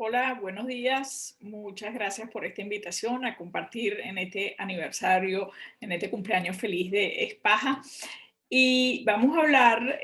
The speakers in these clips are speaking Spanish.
Hola, buenos días. Muchas gracias por esta invitación a compartir en este aniversario, en este cumpleaños feliz de Espaja. Y vamos a hablar,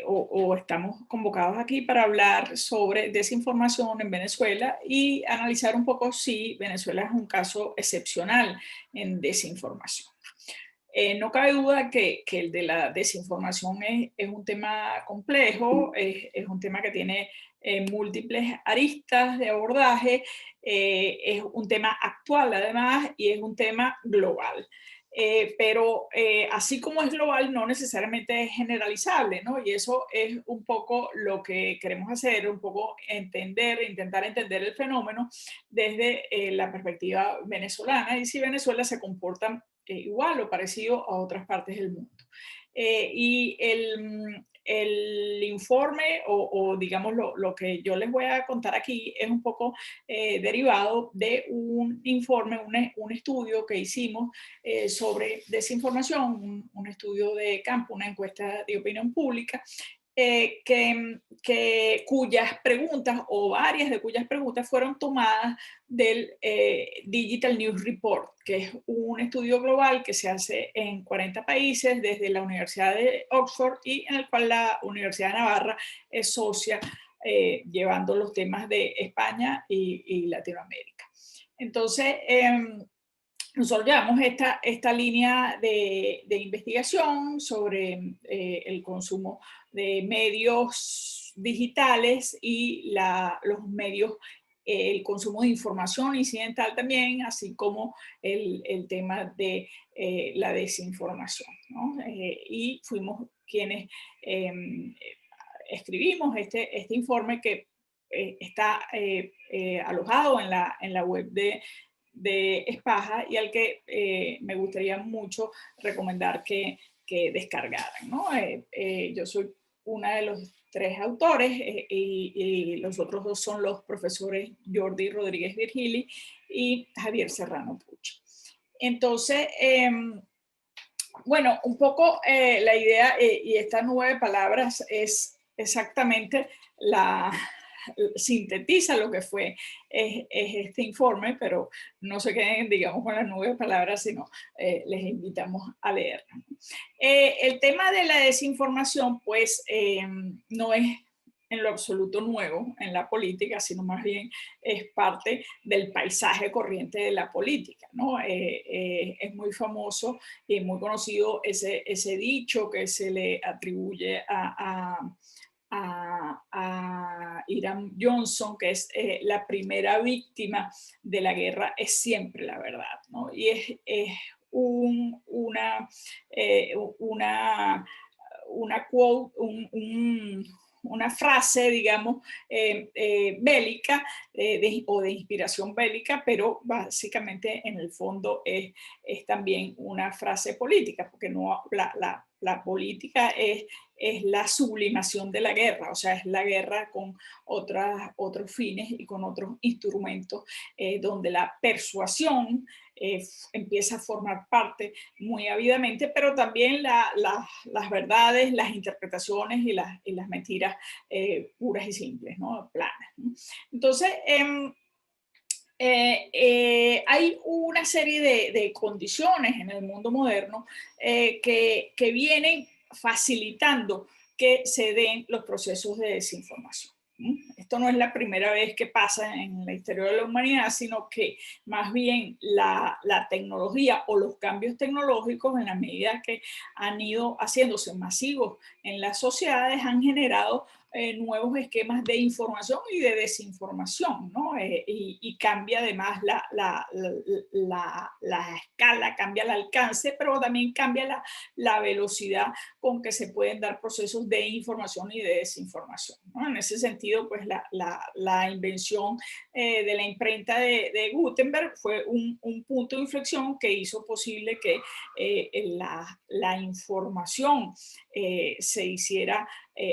o estamos convocados aquí para hablar sobre desinformación en Venezuela y analizar un poco si Venezuela es un caso excepcional en desinformación. No cabe duda que el de la desinformación es un tema complejo, es un tema que tiene múltiples aristas de abordaje, es un tema actual además y es un tema global. Pero así como es global, no necesariamente es generalizable, ¿no? Y eso es un poco lo que queremos hacer, un poco entender, intentar entender el fenómeno desde la perspectiva venezolana y si Venezuela se comporta igual o parecido a otras partes del mundo. Y el informe o digamos lo que yo les voy a contar aquí es un poco derivado de un informe, un estudio que hicimos sobre desinformación, un estudio de campo, una encuesta de opinión pública, cuyas preguntas o varias de cuyas preguntas fueron tomadas del Digital News Report, que es un estudio global que se hace en 40 países desde la Universidad de Oxford y en el cual la Universidad de Navarra es socia, llevando los temas de España y Latinoamérica. Entonces, nosotros llevamos esta línea de investigación sobre el consumo de medios digitales y los medios, el consumo de información incidental también, así como el tema de la desinformación, ¿no? Y fuimos quienes escribimos este informe que está alojado en la web de Espaja y al que me gustaría mucho recomendar que descargaran, ¿no? Yo soy una de los tres autores y los otros dos son los profesores Jordi Rodríguez Virgili y Javier Serrano Puch. Entonces, bueno, un poco la idea y estas 9 palabras es exactamente la, sintetiza lo que fue es este informe, pero no se queden, digamos, con las 9 palabras, sino les invitamos a leerlo. El tema de la desinformación, pues, no es en lo absoluto nuevo en la política, sino más bien es parte del paisaje corriente de la política, ¿no? Es muy famoso y muy conocido ese dicho que se le atribuye a Hiram Johnson, que es la primera víctima de la guerra es siempre la verdad, ¿no? Y es un, una, una quote, una frase, digamos, bélica o de inspiración bélica, pero básicamente en el fondo es también una frase política, porque no, la política es la sublimación de la guerra, o sea, es la guerra con otros fines y con otros instrumentos, donde la persuasión empieza a formar parte muy ávidamente, pero también las verdades, las interpretaciones y las mentiras puras y simples, ¿no? Planas, ¿no? Entonces, hay una serie de condiciones en el mundo moderno que vienen facilitando que se den los procesos de desinformación. Esto no es la primera vez que pasa en la historia de la humanidad, sino que más bien la tecnología o los cambios tecnológicos, en la medida que han ido haciéndose masivos en las sociedades, han generado nuevos esquemas de información y de desinformación, ¿no? Y cambia además la escala, cambia el alcance, pero también cambia la velocidad con que se pueden dar procesos de información y de desinformación, ¿no? En ese sentido, pues la invención de la imprenta de Gutenberg fue un punto de inflexión que hizo posible que la información se hiciera,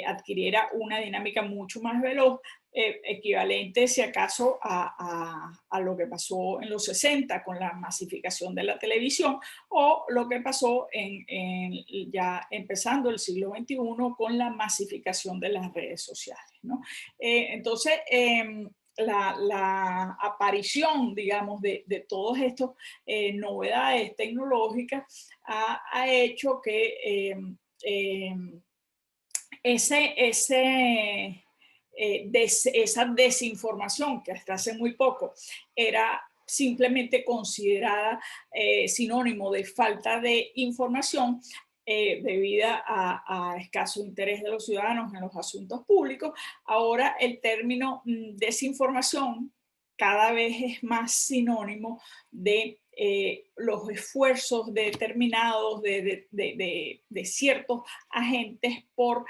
adquiriera una dinámica mucho más veloz, equivalente si acaso a lo que pasó en los 60 con la masificación de la televisión o lo que pasó ya empezando el siglo XXI con la masificación de las redes sociales, ¿no? Entonces, la aparición, digamos, de todas estas novedades tecnológicas ha hecho que eh, esa desinformación que hasta hace muy poco era simplemente considerada sinónimo de falta de información, debida a escaso interés de los ciudadanos en los asuntos públicos. Ahora el término desinformación cada vez es más sinónimo de los esfuerzos determinados de ciertos agentes por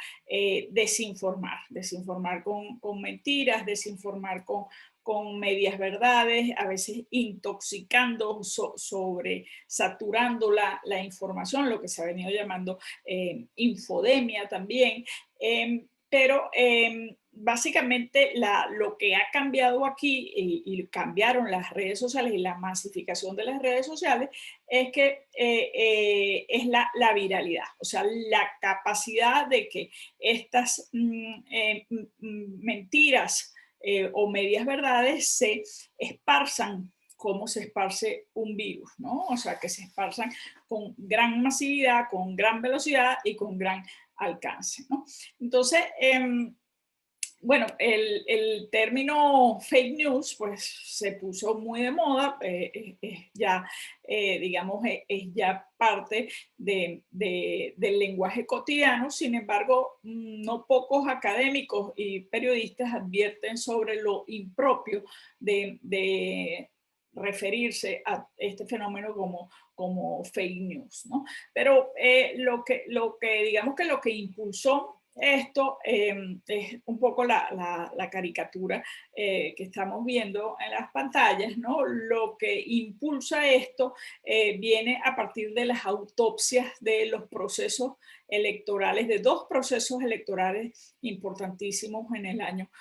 desinformar con mentiras, desinformar con medias verdades, a veces intoxicando, saturando la información, lo que se ha venido llamando infodemia también. Pero básicamente lo que ha cambiado aquí y cambiaron las redes sociales y la masificación de las redes sociales es que es la viralidad, o sea, la capacidad de que estas mentiras o medias verdades se esparzan como se esparce un virus, ¿no? O sea, que se esparzan con gran masividad, con gran velocidad y con gran alcance, ¿no? Entonces, bueno, el término fake news pues se puso muy de moda, ya, digamos, es ya parte del lenguaje cotidiano. Sin embargo, no pocos académicos y periodistas advierten sobre lo impropio de referirse a este fenómeno como fake news, ¿no? Pero lo que digamos que lo que impulsó esto es un poco la caricatura que estamos viendo en las pantallas, ¿no? Lo que impulsa esto viene a partir de las autopsias de los procesos electorales, de dos procesos electorales importantísimos en el año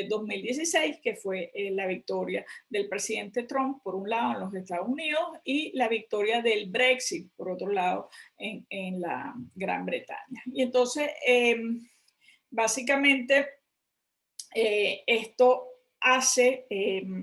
2016, que fue la victoria del presidente Trump, por un lado, en los Estados Unidos, y la victoria del Brexit, por otro lado, en la Gran Bretaña. Y entonces, básicamente, esto hace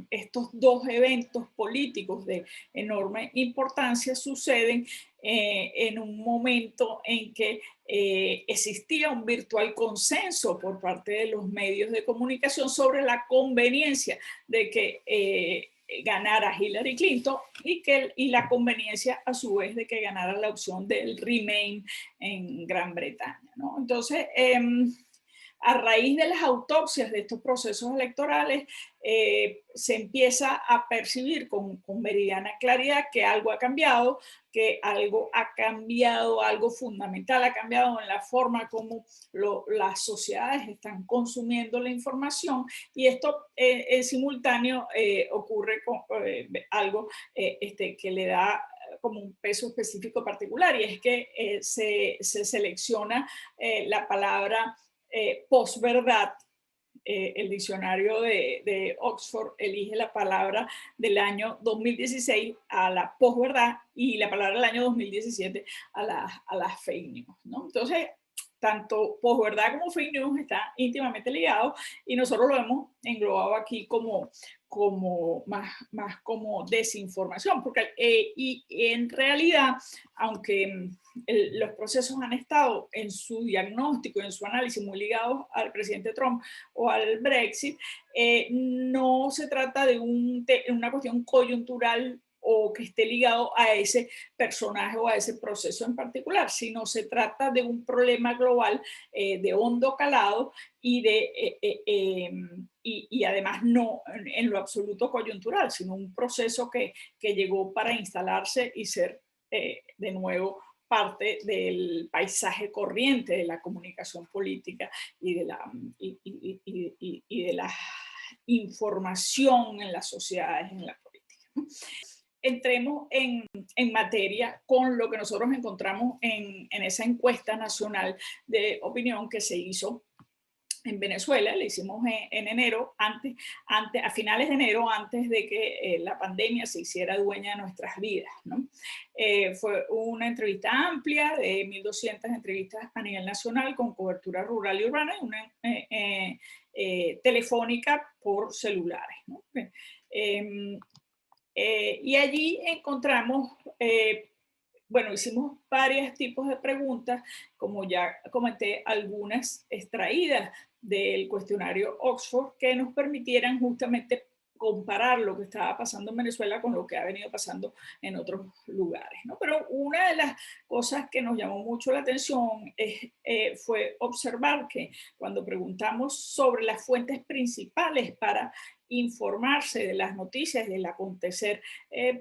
estos dos eventos políticos de enorme importancia suceden en un momento en que existía un virtual consenso por parte de los medios de comunicación sobre la conveniencia de que ganara Hillary Clinton y la conveniencia a su vez de que ganara la opción del Remain en Gran Bretaña, ¿no? Entonces, a raíz de las autopsias de estos procesos electorales, se empieza a percibir con meridiana claridad que algo ha cambiado, algo fundamental ha cambiado en la forma como las sociedades están consumiendo la información, y esto en simultáneo ocurre con algo que le da como un peso específico particular, y es que se selecciona la palabra posverdad. El diccionario de Oxford elige la palabra del año 2016 a la posverdad y la palabra del año 2017 a las fake news, ¿no? Entonces, tanto posverdad como fake news están íntimamente ligados, y nosotros lo hemos englobado aquí más como desinformación, porque y en realidad, aunque los procesos han estado en su diagnóstico y en su análisis muy ligados al presidente Trump o al Brexit, no se trata de una cuestión coyuntural o que esté ligado a ese personaje o a ese proceso en particular, sino se trata de un problema global de hondo calado y además no en lo absoluto coyuntural, sino un proceso que llegó para instalarse y ser de nuevo parte del paisaje corriente de la comunicación política y de la información en las sociedades, en la política, ¿no? Entremos en materia con lo que nosotros encontramos en esa encuesta nacional de opinión que se hizo en Venezuela, le hicimos en enero, a finales de enero, antes de que la pandemia se hiciera dueña de nuestras vidas, ¿no? Fue una entrevista amplia de 1.200 entrevistas a nivel nacional con cobertura rural y urbana y una telefónica por celulares, ¿no? Y allí encontramos, bueno, hicimos varios tipos de preguntas, como ya comenté, algunas extraídas del cuestionario Oxford, que nos permitieran justamente comparar lo que estaba pasando en Venezuela con lo que ha venido pasando en otros lugares, ¿no? Pero una de las cosas que nos llamó mucho la atención fue observar que cuando preguntamos sobre las fuentes principales para informarse de las noticias, del acontecer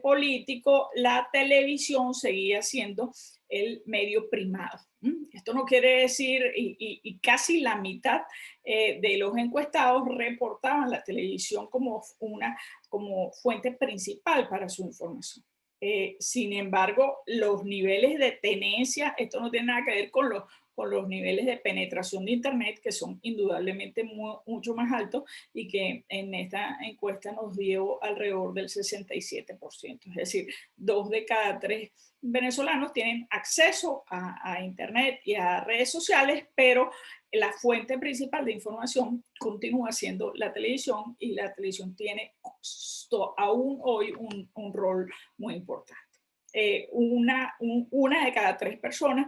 político, la televisión seguía siendo el medio primado. Esto no quiere decir, y casi la mitad de los encuestados reportaban la televisión como fuente principal para su información. Sin embargo, los niveles de tenencia, esto no tiene nada que ver con los niveles de penetración de Internet, que son indudablemente mucho más altos y que en esta encuesta nos dio alrededor del 67%. Es decir, 2 de cada 3 venezolanos tienen acceso a Internet y a redes sociales, pero la fuente principal de información continúa siendo la televisión y la televisión tiene aún hoy un rol muy importante. Una de cada 3 personas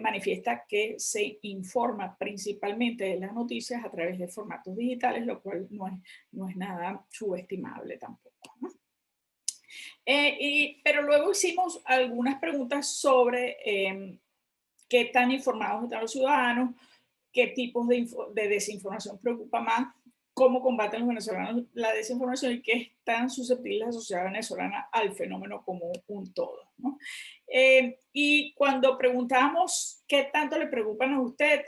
manifiesta que se informa principalmente de las noticias a través de formatos digitales, lo cual no es nada subestimable tampoco, ¿no? Pero luego hicimos algunas preguntas sobre qué tan informados están los ciudadanos, qué tipos de desinformación preocupa más, cómo combaten los venezolanos la desinformación y qué tan susceptibles la sociedad venezolana al fenómeno como un todo, ¿no? Y cuando preguntamos qué tanto le preocupan a usted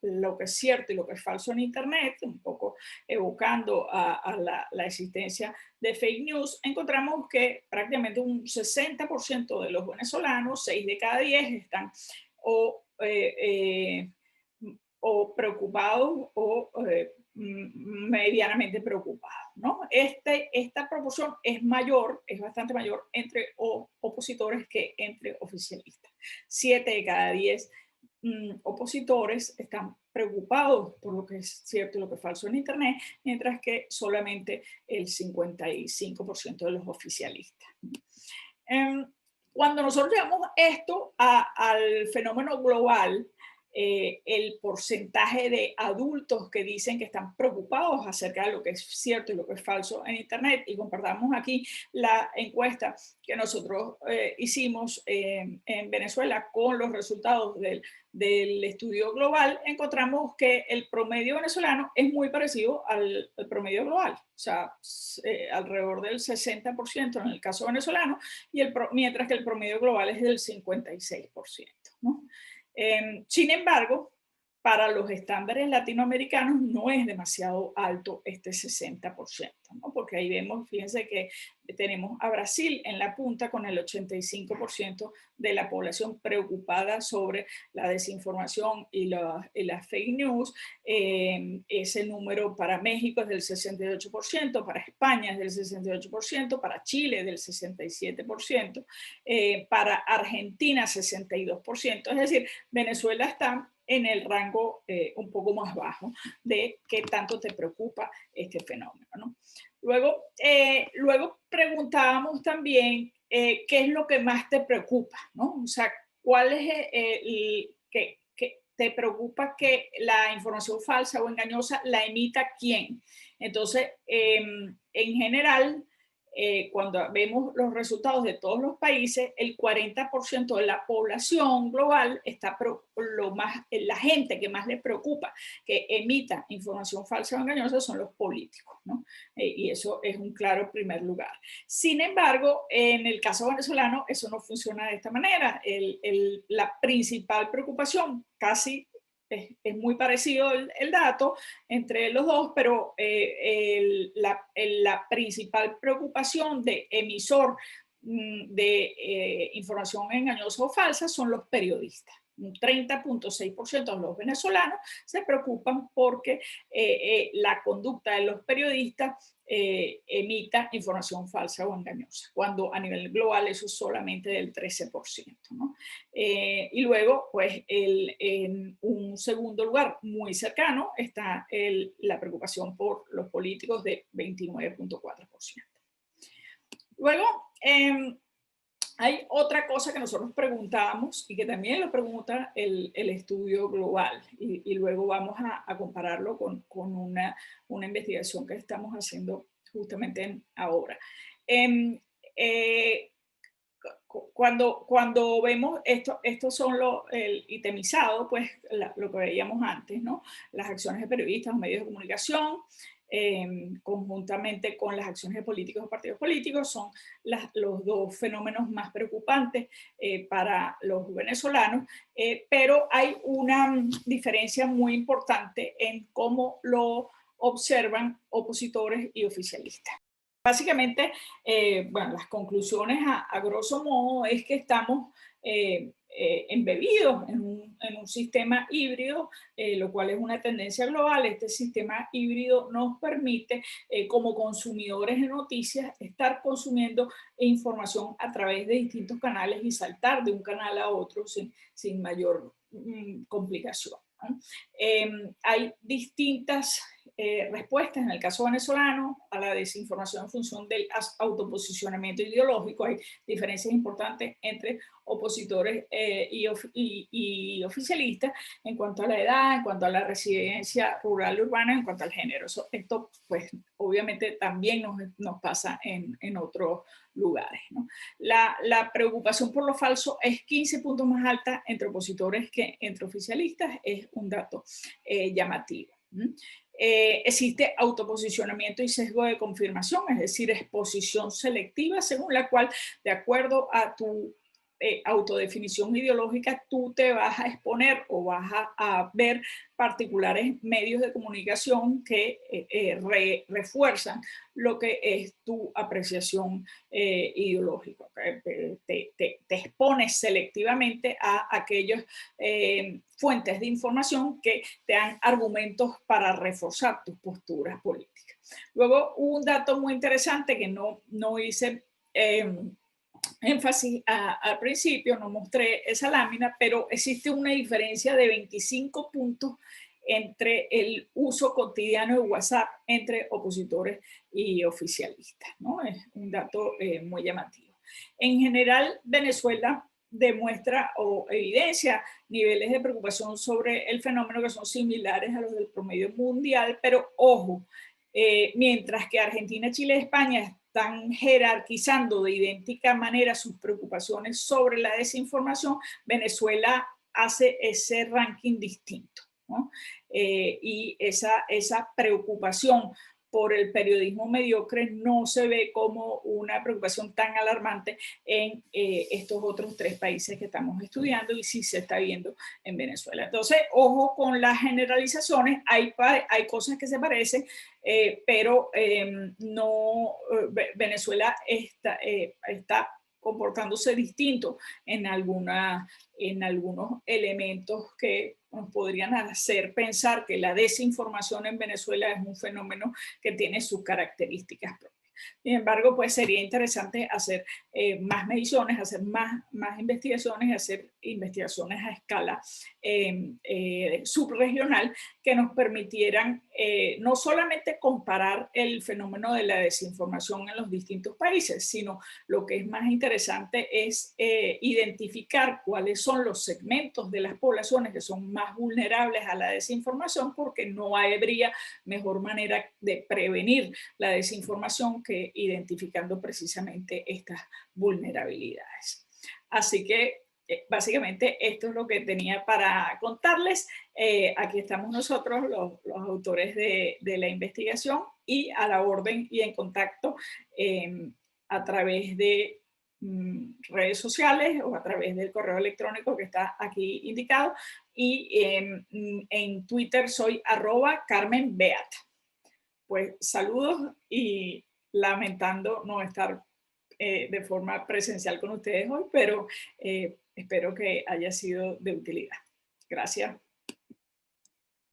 lo que es cierto y lo que es falso en Internet, un poco evocando a la existencia de fake news, encontramos que prácticamente un 60% de los venezolanos, 6 de cada 10, están o o preocupados o medianamente preocupados, ¿no? Esta proporción es mayor, es bastante mayor entre opositores que entre oficialistas. 7 de cada 10 opositores están preocupados por lo que es cierto y lo que es falso en Internet, mientras que solamente el 55% de los oficialistas. Cuando nosotros llevamos esto al fenómeno global, el porcentaje de adultos que dicen que están preocupados acerca de lo que es cierto y lo que es falso en Internet, y compartamos aquí la encuesta que nosotros hicimos en Venezuela con los resultados del estudio global, encontramos que el promedio venezolano es muy parecido al promedio global, o sea, alrededor del 60% en el caso venezolano, mientras que el promedio global es del 56%, ¿no? Sin embargo, para los estándares latinoamericanos no es demasiado alto este 60%, ¿no? Porque ahí vemos, fíjense que tenemos a Brasil en la punta con el 85% de la población preocupada sobre la desinformación y las fake news. Ese número para México es del 68%, para España es del 68%, para Chile es del 67%, para Argentina 62%, es decir, Venezuela está en el rango un poco más bajo de qué tanto te preocupa este fenómeno, ¿no? Luego preguntábamos también qué es lo que más te preocupa, ¿no? O sea, ¿cuál es que te preocupa que la información falsa o engañosa la emita quién? Entonces, en general, cuando vemos los resultados de todos los países, el 40% de la población global está la gente que más le preocupa que emita información falsa o engañosa son los políticos, ¿no? Y eso es un claro primer lugar. Sin embargo, en el caso venezolano, eso no funciona de esta manera. La principal preocupación casi es muy parecido el dato entre los dos, pero la principal preocupación de emisor de información engañosa o falsa son los periodistas. un 30.6% de los venezolanos se preocupan porque la conducta de los periodistas emita información falsa o engañosa, cuando a nivel global eso es solamente del 13%, ¿no? Y luego, pues, en un segundo lugar muy cercano está la preocupación por los políticos de 29.4%. Luego, hay otra cosa que nosotros preguntábamos y que también lo pregunta el estudio global y luego vamos a compararlo con una investigación que estamos haciendo justamente ahora. Cuando vemos estos son el itemizado, pues lo que veíamos antes, ¿no? Las acciones de periodistas o medios de comunicación, conjuntamente con las acciones de políticos o partidos políticos, son los dos fenómenos más preocupantes para los venezolanos, pero hay una diferencia muy importante en cómo lo observan opositores y oficialistas. Básicamente, bueno, las conclusiones a grosso modo es que estamos embebidos en un sistema híbrido, lo cual es una tendencia global. Este sistema híbrido nos permite, como consumidores de noticias, estar consumiendo información a través de distintos canales y saltar de un canal a otro sin mayor complicación, ¿no? Hay distintas respuestas en el caso venezolano a la desinformación en función del autoposicionamiento ideológico. Hay diferencias importantes entre opositores y oficialistas en cuanto a la edad, en cuanto a la residencia rural y urbana, en cuanto al género. Esto, pues, obviamente también nos pasa en otros lugares, ¿no? La preocupación por lo falso es 15 puntos más alta entre opositores que entre oficialistas, es un dato llamativo. Existe autoposicionamiento y sesgo de confirmación, es decir, exposición selectiva, según la cual, de acuerdo a tu autodefinición ideológica, tú te vas a exponer o vas a ver particulares medios de comunicación que refuerzan lo que es tu apreciación ideológica. Te expones selectivamente a aquellas fuentes de información que te dan argumentos para reforzar tus posturas políticas. Luego, un dato muy interesante que no hice énfasis al principio, no mostré esa lámina, pero existe una diferencia de 25 puntos entre el uso cotidiano de WhatsApp entre opositores y oficialistas, ¿no? Es un dato muy llamativo. En general, Venezuela demuestra o evidencia niveles de preocupación sobre el fenómeno que son similares a los del promedio mundial, pero ojo, mientras que Argentina, Chile y España están jerarquizando de idéntica manera sus preocupaciones sobre la desinformación, Venezuela hace ese ranking distinto, ¿no? Y esa preocupación por el periodismo mediocre no se ve como una preocupación tan alarmante en estos otros 3 países que estamos estudiando y sí se está viendo en Venezuela. Entonces, ojo con las generalizaciones, hay cosas que se parecen, pero no, Venezuela está comportándose distinto en algunos elementos que nos podrían hacer pensar que la desinformación en Venezuela es un fenómeno que tiene sus características propias. Sin embargo, pues sería interesante hacer más mediciones, hacer más investigaciones, hacer investigaciones a escala subregional que nos permitieran no solamente comparar el fenómeno de la desinformación en los distintos países, sino lo que es más interesante es identificar cuáles son los segmentos de las poblaciones que son más vulnerables a la desinformación, porque no habría mejor manera de prevenir la desinformación que identificando precisamente estas vulnerabilidades. Así que básicamente esto es lo que tenía para contarles. Aquí estamos nosotros, los autores de la investigación, y a la orden y en contacto a través de redes sociales o a través del correo electrónico que está aquí indicado, y en Twitter soy @CarmenBeat. Pues saludos y lamentando no estar de forma presencial con ustedes hoy, pero Espero que haya sido de utilidad. Gracias.